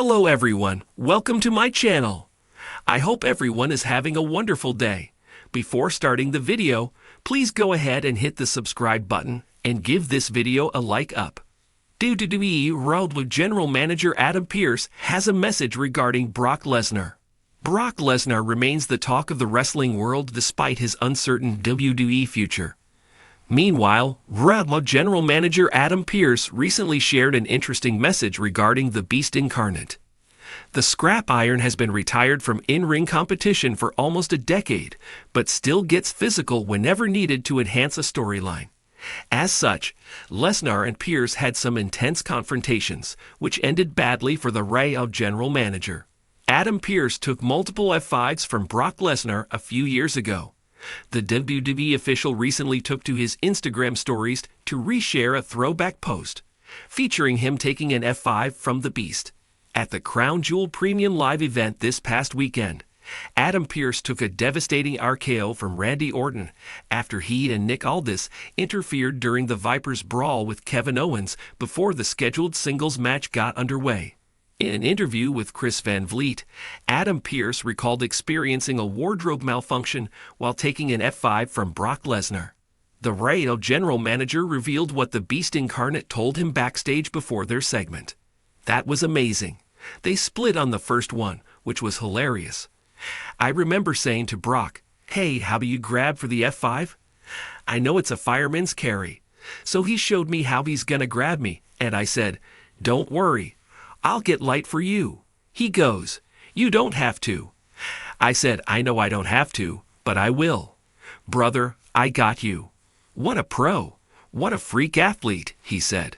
Hello everyone, welcome to my channel. I hope everyone is having a wonderful day. Before starting the video, please go ahead and hit the subscribe button and give this video a like up. WWE World General Manager Adam Pearce has a message regarding Brock Lesnar. Brock Lesnar remains the talk of the wrestling world despite his uncertain WWE future. Meanwhile, Raw General Manager Adam Pearce recently shared an interesting message regarding the Beast Incarnate. The scrap iron has been retired from in-ring competition for almost a decade, but still gets physical whenever needed to enhance a storyline. As such, Lesnar and Pearce had some intense confrontations, which ended badly for the Raw General Manager. Adam Pearce took multiple F5s from Brock Lesnar a few years ago. The WWE official recently took to his Instagram stories to reshare a throwback post, featuring him taking an F5 from the Beast. At the Crown Jewel Premium Live event this past weekend, Adam Pearce took a devastating RKO from Randy Orton after he and Nick Aldis interfered during the Vipers brawl with Kevin Owens before the scheduled singles match got underway. In an interview with Chris Van Vliet, Adam Pearce recalled experiencing a wardrobe malfunction while taking an F5 from Brock Lesnar. The Raw General Manager revealed what the Beast Incarnate told him backstage before their segment. That was amazing. They split on the first one, which was hilarious. I remember saying to Brock, "Hey, how do you grab for the F5? I know it's a fireman's carry." So he showed me how he's gonna grab me, and I said, "Don't worry. I'll get light for you." He goes, "You don't have to." I said, "I know I don't have to, but I will. Brother, I got you." What a pro. What a freak athlete, he said.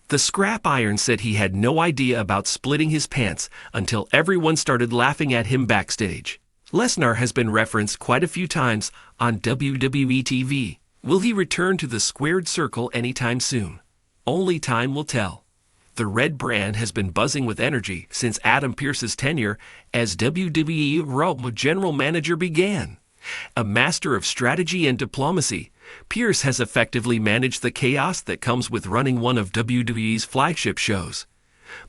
The scrap iron said he had no idea about splitting his pants until everyone started laughing at him backstage. Lesnar has been referenced quite a few times on WWE TV. Will he return to the squared circle anytime soon? Only time will tell. The red brand has been buzzing with energy since Adam Pearce's tenure as WWE Raw General Manager began. A master of strategy and diplomacy, Pearce has effectively managed the chaos that comes with running one of WWE's flagship shows.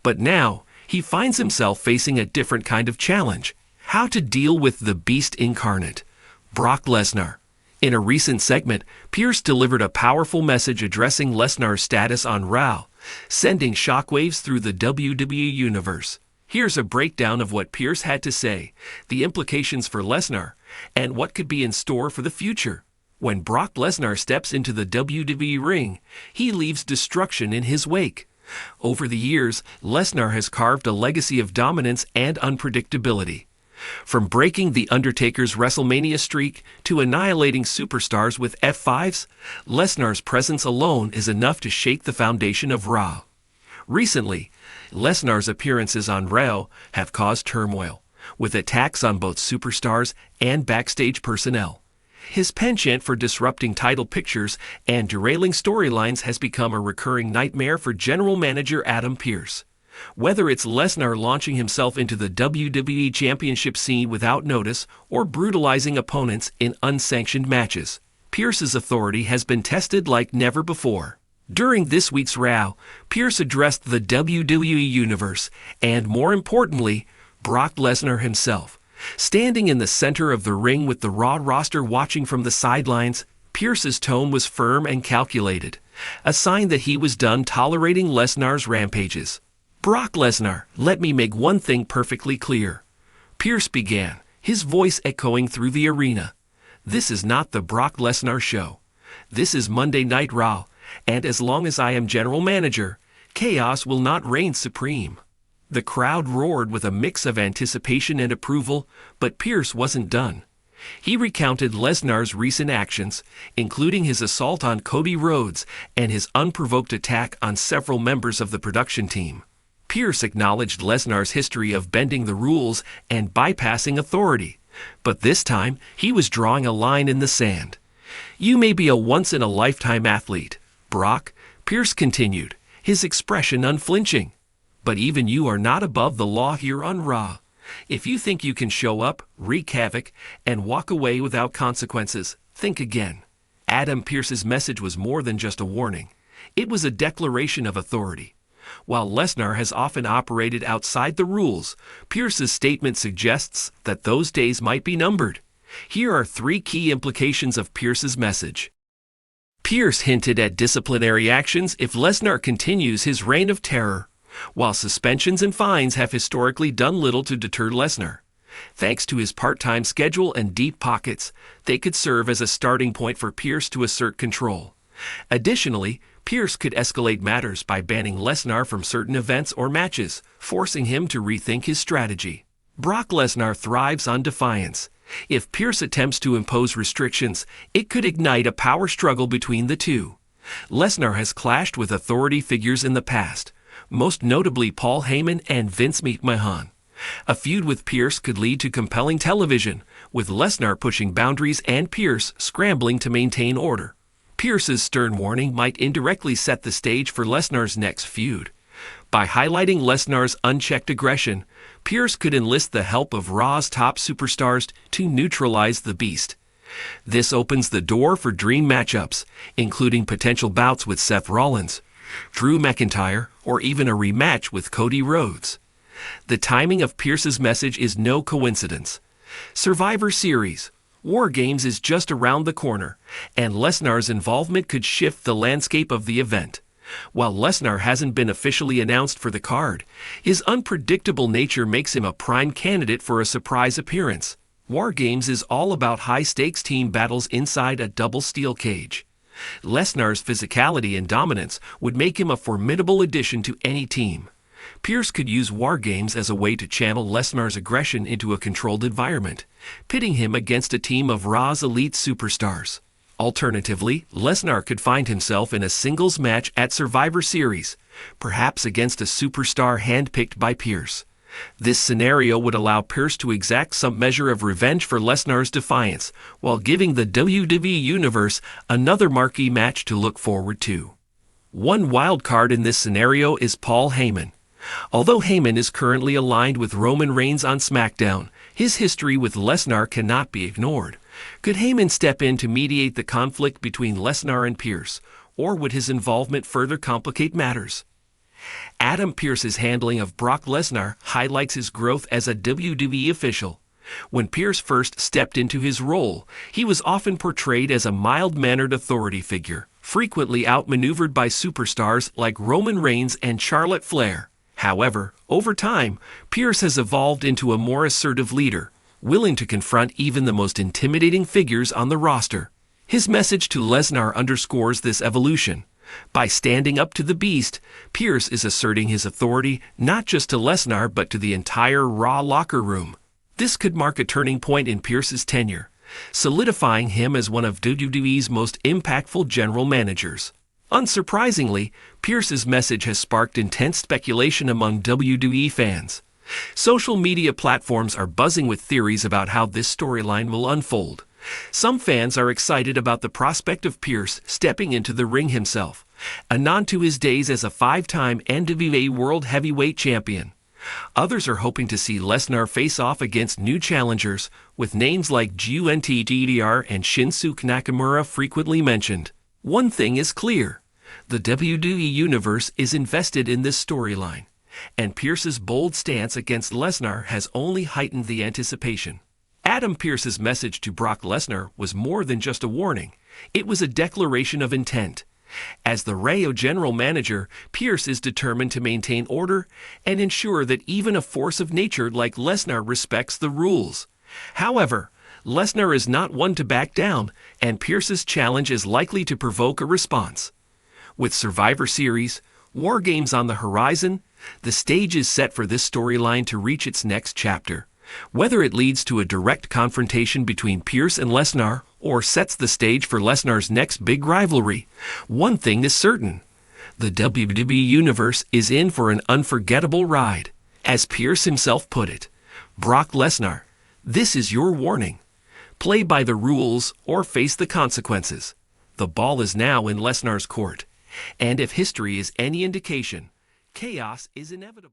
But now, he finds himself facing a different kind of challenge: how to deal with the Beast Incarnate, Brock Lesnar. In a recent segment, Pearce delivered a powerful message addressing Lesnar's status on Raw, sending shockwaves through the WWE universe. Here's a breakdown of what Pearce had to say, the implications for Lesnar, and what could be in store for the future. When Brock Lesnar steps into the WWE ring, he leaves destruction in his wake. Over the years, Lesnar has carved a legacy of dominance and unpredictability. From breaking The Undertaker's WrestleMania streak to annihilating superstars with F5s, Lesnar's presence alone is enough to shake the foundation of Raw. Recently, Lesnar's appearances on Raw have caused turmoil, with attacks on both superstars and backstage personnel. His penchant for disrupting title pictures and derailing storylines has become a recurring nightmare for General Manager Adam Pearce. Whether it's Lesnar launching himself into the WWE Championship scene without notice or brutalizing opponents in unsanctioned matches, Pearce's authority has been tested like never before. During this week's Raw, Pearce addressed the WWE Universe and, more importantly, Brock Lesnar himself. Standing in the center of the ring with the Raw roster watching from the sidelines, Pearce's tone was firm and calculated, a sign that he was done tolerating Lesnar's rampages. "Brock Lesnar, let me make one thing perfectly clear," Pearce began, his voice echoing through the arena. "This is not the Brock Lesnar show. This is Monday Night Raw, and as long as I am general manager, chaos will not reign supreme." The crowd roared with a mix of anticipation and approval, but Pearce wasn't done. He recounted Lesnar's recent actions, including his assault on Cody Rhodes and his unprovoked attack on several members of the production team. Pearce acknowledged Lesnar's history of bending the rules and bypassing authority, but this time he was drawing a line in the sand. "You may be a once-in-a-lifetime athlete, Brock," Pearce continued, his expression unflinching. "But even you are not above the law here on Raw. If you think you can show up, wreak havoc, and walk away without consequences, think again." Adam Pearce's message was more than just a warning. It was a declaration of authority. While Lesnar has often operated outside the rules, Pearce's statement suggests that those days might be numbered. Here are 3 key implications of Pearce's message. Pearce hinted at disciplinary actions if Lesnar continues his reign of terror, while suspensions and fines have historically done little to deter Lesnar. Thanks to his part-time schedule and deep pockets, they could serve as a starting point for Pearce to assert control. Additionally, Pearce could escalate matters by banning Lesnar from certain events or matches, forcing him to rethink his strategy. Brock Lesnar thrives on defiance. If Pearce attempts to impose restrictions, it could ignite a power struggle between the two. Lesnar has clashed with authority figures in the past, most notably Paul Heyman and Vince McMahon. A feud with Pearce could lead to compelling television, with Lesnar pushing boundaries and Pearce scrambling to maintain order. Pearce's stern warning might indirectly set the stage for Lesnar's next feud. By highlighting Lesnar's unchecked aggression, Pearce could enlist the help of Raw's top superstars to neutralize the beast. This opens the door for dream matchups, including potential bouts with Seth Rollins, Drew McIntyre, or even a rematch with Cody Rhodes. The timing of Pearce's message is no coincidence. Survivor Series War Games is just around the corner, and Lesnar's involvement could shift the landscape of the event. While Lesnar hasn't been officially announced for the card, his unpredictable nature makes him a prime candidate for a surprise appearance. War Games is all about high-stakes team battles inside a double steel cage. Lesnar's physicality and dominance would make him a formidable addition to any team. Pearce could use War Games as a way to channel Lesnar's aggression into a controlled environment, pitting him against a team of Raw's elite superstars. Alternatively, Lesnar could find himself in a singles match at Survivor Series, perhaps against a superstar handpicked by Pearce. This scenario would allow Pearce to exact some measure of revenge for Lesnar's defiance, while giving the WWE Universe another marquee match to look forward to. One wild card in this scenario is Paul Heyman. Although Heyman is currently aligned with Roman Reigns on SmackDown, his history with Lesnar cannot be ignored. Could Heyman step in to mediate the conflict between Lesnar and Pearce, or would his involvement further complicate matters? Adam Pearce's handling of Brock Lesnar highlights his growth as a WWE official. When Pearce first stepped into his role, he was often portrayed as a mild-mannered authority figure, frequently outmaneuvered by superstars like Roman Reigns and Charlotte Flair. However, over time, Pearce has evolved into a more assertive leader, willing to confront even the most intimidating figures on the roster. His message to Lesnar underscores this evolution. By standing up to the beast, Pearce is asserting his authority not just to Lesnar but to the entire Raw locker room. This could mark a turning point in Pearce's tenure, solidifying him as one of WWE's most impactful general managers. Unsurprisingly, Pearce's message has sparked intense speculation among WWE fans. Social media platforms are buzzing with theories about how this storyline will unfold. Some fans are excited about the prospect of Pearce stepping into the ring himself, a nod to his days as a 5-time NWA World Heavyweight Champion. Others are hoping to see Lesnar face off against new challengers, with names like GUNT and Shinsuke Nakamura frequently mentioned. One thing is clear: the WWE Universe is invested in this storyline, and Pearce's bold stance against Lesnar has only heightened the anticipation. Adam Pearce's message to Brock Lesnar was more than just a warning. It was a declaration of intent. As the Rayo general manager, Pearce is determined to maintain order and ensure that even a force of nature like Lesnar respects the rules. However, Lesnar is not one to back down, and Pearce's challenge is likely to provoke a response. With Survivor Series, War Games on the horizon, the stage is set for this storyline to reach its next chapter. Whether it leads to a direct confrontation between Pearce and Lesnar or sets the stage for Lesnar's next big rivalry, one thing is certain: the WWE Universe is in for an unforgettable ride. As Pearce himself put it, Brock Lesnar, this is your warning. Play by the rules or face the consequences. The ball is now in Lesnar's court, and if history is any indication, chaos is inevitable.